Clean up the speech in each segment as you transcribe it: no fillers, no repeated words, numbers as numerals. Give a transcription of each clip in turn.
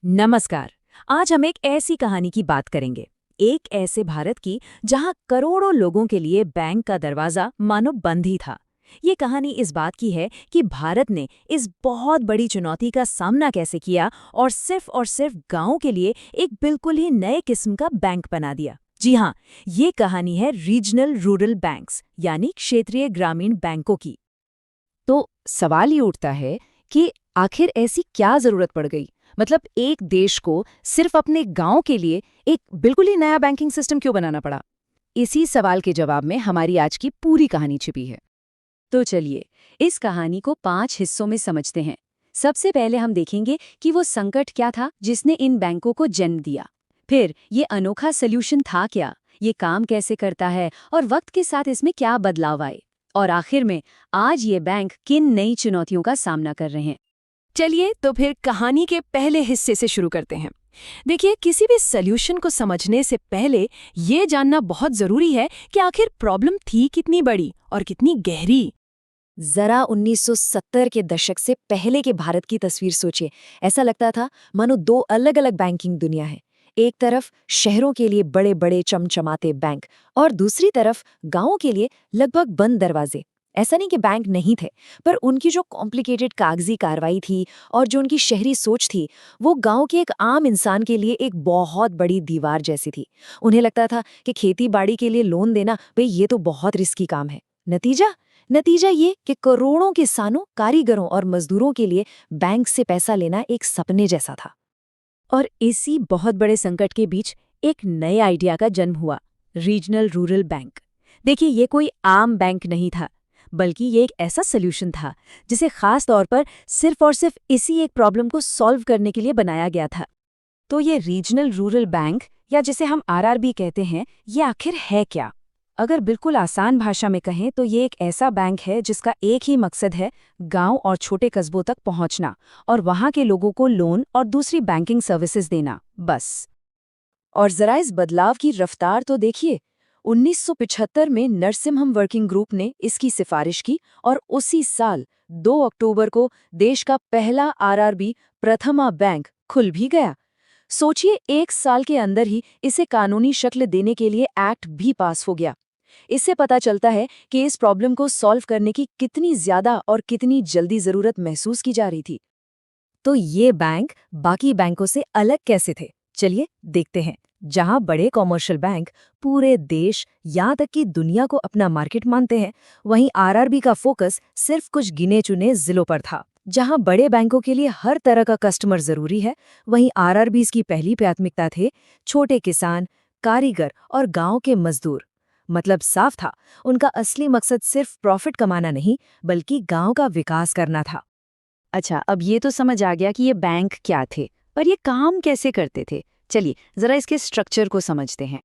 नमस्कार। आज हम एक ऐसी कहानी की बात करेंगे। एक ऐसे भारत की जहां करोड़ों लोगों के लिए बैंक का दरवाजा मानो बंद ही था। ये कहानी इस बात की है कि भारत ने इस बहुत बड़ी चुनौती का सामना कैसे किया और सिर्फ गांवों के लिए एक बिल्कुल ही नए किस्म का बैंक बना दिया। जी हाँ, ये कहानी है रीजनल रूरल बैंक्स यानी क्षेत्रीय ग्रामीण बैंकों की। तो सवाल ये उठता है कि आखिर ऐसी क्या जरूरत पड़ गई। मतलब एक देश को सिर्फ अपने गांव के लिए एक बिल्कुल ही नया बैंकिंग सिस्टम क्यों बनाना पड़ा। इसी सवाल के जवाब में हमारी आज की पूरी कहानी छिपी है। तो चलिए इस कहानी को 5 हिस्सों में समझते हैं। सबसे पहले हम देखेंगे कि वो संकट क्या था जिसने इन बैंकों को जन्म दिया। फिर ये अनोखा सल्यूशन था क्या, ये काम कैसे करता है और वक्त के साथ इसमें क्या बदलाव आए। और आखिर में आज ये बैंक किन नई चुनौतियों का सामना कर रहे हैं। चलिए तो फिर कहानी के पहले हिस्से से शुरू करते हैं। देखिए, किसी भी सल्यूशन को समझने से पहले ये जानना बहुत जरूरी है कि आखिर प्रॉब्लम थी कितनी बड़ी और कितनी गहरी। जरा 1970 के दशक से पहले के भारत की तस्वीर सोचिए। ऐसा लगता था मानो दो अलग अलग बैंकिंग दुनिया है। एक तरफ शहरों के लिए बड़े बड़े चमचमाते बैंक और दूसरी तरफ गांवों के लिए लगभग बंद दरवाजे। ऐसा नहीं कि बैंक नहीं थे, पर उनकी जो कॉम्प्लिकेटेड कागजी कार्रवाई थी और जो उनकी शहरी सोच थी, वो गांव के एक आम इंसान के लिए एक बहुत बड़ी दीवार जैसी थी। उन्हें लगता था कि खेती बाड़ी के लिए लोन देना, भाई ये तो बहुत रिस्की काम है। नतीजा नतीजा ये कि करोड़ों किसानों, कारीगरों और मजदूरों के लिए बैंक से पैसा लेना एक सपने जैसा था। और इसी बहुत बड़े संकट के बीच एक नए आइडिया का जन्म हुआ, रीजनल रूरल बैंक। देखिए, ये कोई आम बैंक नहीं था, बल्कि ये एक ऐसा सल्यूशन था जिसे खास तौर पर सिर्फ और सिर्फ इसी एक प्रॉब्लम को सॉल्व करने के लिए बनाया गया था। तो ये रीजनल रूरल बैंक, या जिसे हम आरआरबी कहते हैं, ये आखिर है क्या? अगर बिल्कुल आसान भाषा में कहें तो ये एक ऐसा बैंक है जिसका एक ही मकसद है, गांव और छोटे कस्बों तक पहुंचना और वहां के लोगों को लोन और दूसरी बैंकिंग सर्विसेज देना, बस। और जरा इस बदलाव की रफ्तार तो देखिए। 1975 में नरसिम्हम वर्किंग ग्रुप ने इसकी सिफारिश की और उसी साल 2 अक्टूबर को देश का पहला आरआरबी प्रथमा बैंक खुल भी गया। सोचिए, एक साल के अंदर ही इसे कानूनी शक्ल देने के लिए एक्ट भी पास हो गया। इससे पता चलता है कि इस प्रॉब्लम को सॉल्व करने की कितनी ज्यादा और कितनी जल्दी जरूरत महसूस की जा रही थी। तो ये बैंक बाकी बैंकों से अलग कैसे थे? चलिए देखते हैं। जहां बड़े कॉमर्शियल बैंक पूरे देश, यहाँ तक कि दुनिया को अपना मार्केट मानते हैं, वहीं आरआरबी का फोकस सिर्फ कुछ गिने चुने जिलों पर था। जहां बड़े बैंकों के लिए हर तरह का कस्टमर जरूरी है, वहीं आरआरबीज की पहली प्राथमिकता थे छोटे किसान, कारीगर और गांव के मजदूर। मतलब साफ था, उनका असली मकसद सिर्फ प्रॉफिट कमाना नहीं, बल्कि गांव का विकास करना था। अच्छा, अब ये तो समझ आ गया कि ये बैंक क्या थे, पर ये काम कैसे करते थे। चलिए जरा इसके स्ट्रक्चर को समझते हैं।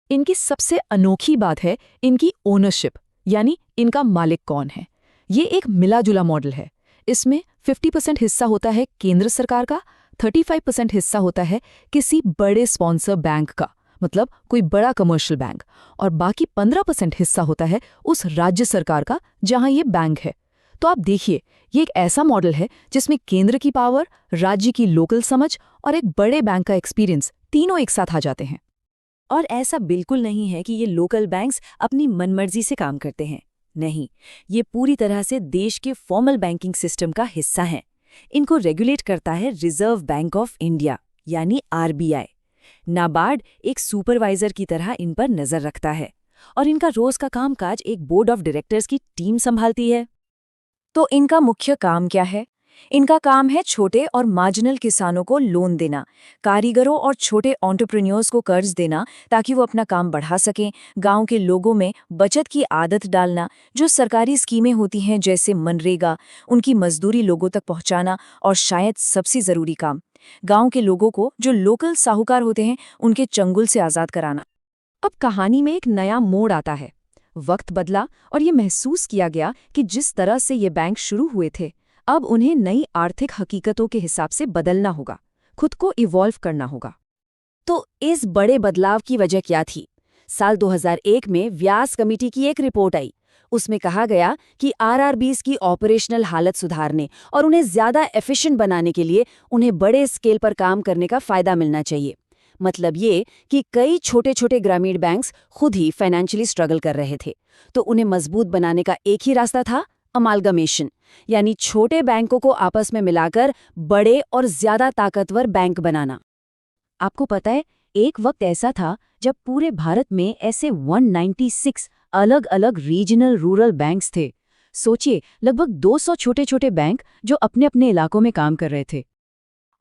इनकी सबसे अनोखी बात है इनकी ओनरशिप, यानी इनका मालिक कौन है। ये एक मिला जुला मॉडल है। इसमें 50% हिस्सा होता है केंद्र सरकार का, 35% हिस्सा होता है किसी बड़े स्पॉन्सर बैंक का, मतलब कोई बड़ा कमर्शियल बैंक, और बाकी 15% हिस्सा होता है उस राज्य सरकार का जहां ये बैंक है। तो आप देखिए, ये एक ऐसा मॉडल है जिसमें केंद्र की पावर, राज्य की लोकल समझ और एक बड़े बैंक का एक्सपीरियंस तीनों एक साथ आ जाते हैं। और ऐसा बिल्कुल नहीं है कि ये लोकल बैंक्स अपनी मनमर्जी से काम करते हैं। नहीं, ये पूरी तरह से देश के फॉर्मल बैंकिंग सिस्टम का हिस्सा हैं। इनको रेगुलेट करता है रिजर्व बैंक ऑफ इंडिया यानी आरबीआई। नाबार्ड एक सुपरवाइजर की तरह इन पर नजर रखता है और इनका रोज का कामकाज एक बोर्ड ऑफ डायरेक्टर्स की टीम संभालती है। तो इनका मुख्य काम क्या है? इनका काम है छोटे और मार्जिनल किसानों को लोन देना, कारीगरों और छोटे एंटरप्रेन्योर्स को कर्ज देना ताकि वो अपना काम बढ़ा सकें, गांव के लोगों में बचत की आदत डालना, जो सरकारी स्कीमें होती हैं जैसे मनरेगा, उनकी मजदूरी लोगों तक पहुंचाना, और शायद सबसे ज़रूरी काम, गांव के लोगों को जो लोकल साहूकार होते हैं उनके चंगुल से आज़ाद कराना। अब कहानी में एक नया मोड़ आता है। वक्त बदला और ये महसूस किया गया कि जिस तरह से ये बैंक शुरू हुए थे, अब उन्हें नई आर्थिक हकीकतों के हिसाब से बदलना होगा, खुद को इवॉल्व करना होगा। तो इस बड़े बदलाव की वजह क्या थी? साल 2001 में व्यास कमेटी की एक रिपोर्ट आई। उसमें कहा गया कि आरआरबीज की ऑपरेशनल हालत सुधारने और उन्हें ज्यादा एफिशिएंट बनाने के लिए उन्हें बड़े स्केल पर काम करने का फायदा मिलना चाहिए। मतलब ये कि कई छोटे छोटे ग्रामीण बैंक्स खुद ही फाइनेंशियली स्ट्रगल कर रहे थे, तो उन्हें मजबूत बनाने का एक ही रास्ता था, अमालगमेशन, यानी छोटे बैंकों को आपस में मिलाकर बड़े और ज्यादा ताकतवर बैंक बनाना। आपको पता है, एक वक्त ऐसा था जब पूरे भारत में ऐसे 196 अलग अलग रीजनल रूरल बैंक्स थे। सोचिए, लगभग 200 छोटे छोटे बैंक जो अपने अपने इलाकों में काम कर रहे थे।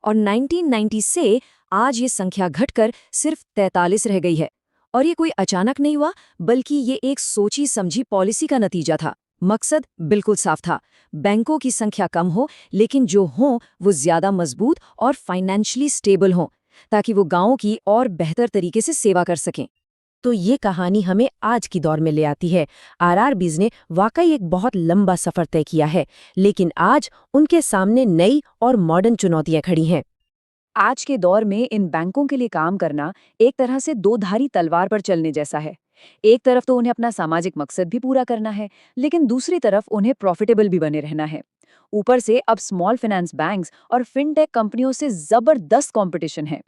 और 1990 से आज ये संख्या घटकर सिर्फ 43 रह गई है। और ये कोई अचानक नहीं हुआ, बल्कि ये एक सोची समझी पॉलिसी का नतीजा था। मकसद बिल्कुल साफ था, बैंकों की संख्या कम हो, लेकिन जो हों वो ज्यादा मजबूत और फाइनेंशियली स्टेबल हों, ताकि वो गांवों की और बेहतर तरीके से सेवा कर सकें। तो ये कहानी हमें आज की दौर में ले आती है। आरआरबीज ने वाकई एक बहुत लंबा सफर तय किया है, लेकिन आज उनके सामने नई और मॉडर्न चुनौतियां खड़ी हैं। आज के दौर में इन बैंकों के लिए काम करना एक तरह से दो धारी तलवार पर चलने जैसा है। एक तरफ तो उन्हें अपना सामाजिक मकसद भी पूरा करना है, लेकिन दूसरी तरफ उन्हें प्रॉफिटेबल भी बने रहना है। ऊपर से अब स्मॉल फाइनेंस बैंक्स और फिनटेक कंपनियों से जबरदस्त कंपटीशन है।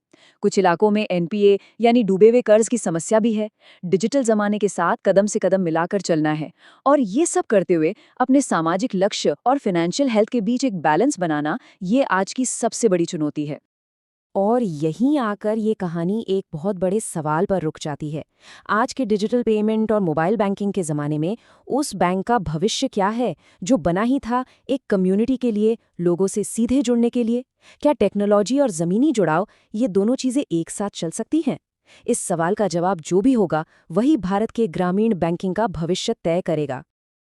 कुछ इलाकों में एनपीए यानी डूबे हुए कर्ज की समस्या भी है। डिजिटल जमाने के साथ कदम से कदम मिलाकर चलना है, और ये सब करते हुए अपने सामाजिक लक्ष्य और फाइनेंशियल हेल्थ के बीच एक बैलेंस बनाना, ये आज की सबसे बड़ी चुनौती है। और यहीं आकर ये कहानी एक बहुत बड़े सवाल पर रुक जाती है। आज के डिजिटल पेमेंट और मोबाइल बैंकिंग के ज़माने में उस बैंक का भविष्य क्या है जो बना ही था एक कम्युनिटी के लिए, लोगों से सीधे जुड़ने के लिए? क्या टेक्नोलॉजी और ज़मीनी जुड़ाव, ये दोनों चीज़ें एक साथ चल सकती हैं? इस सवाल का जवाब जो भी होगा, वही भारत के ग्रामीण बैंकिंग का भविष्य तय करेगा।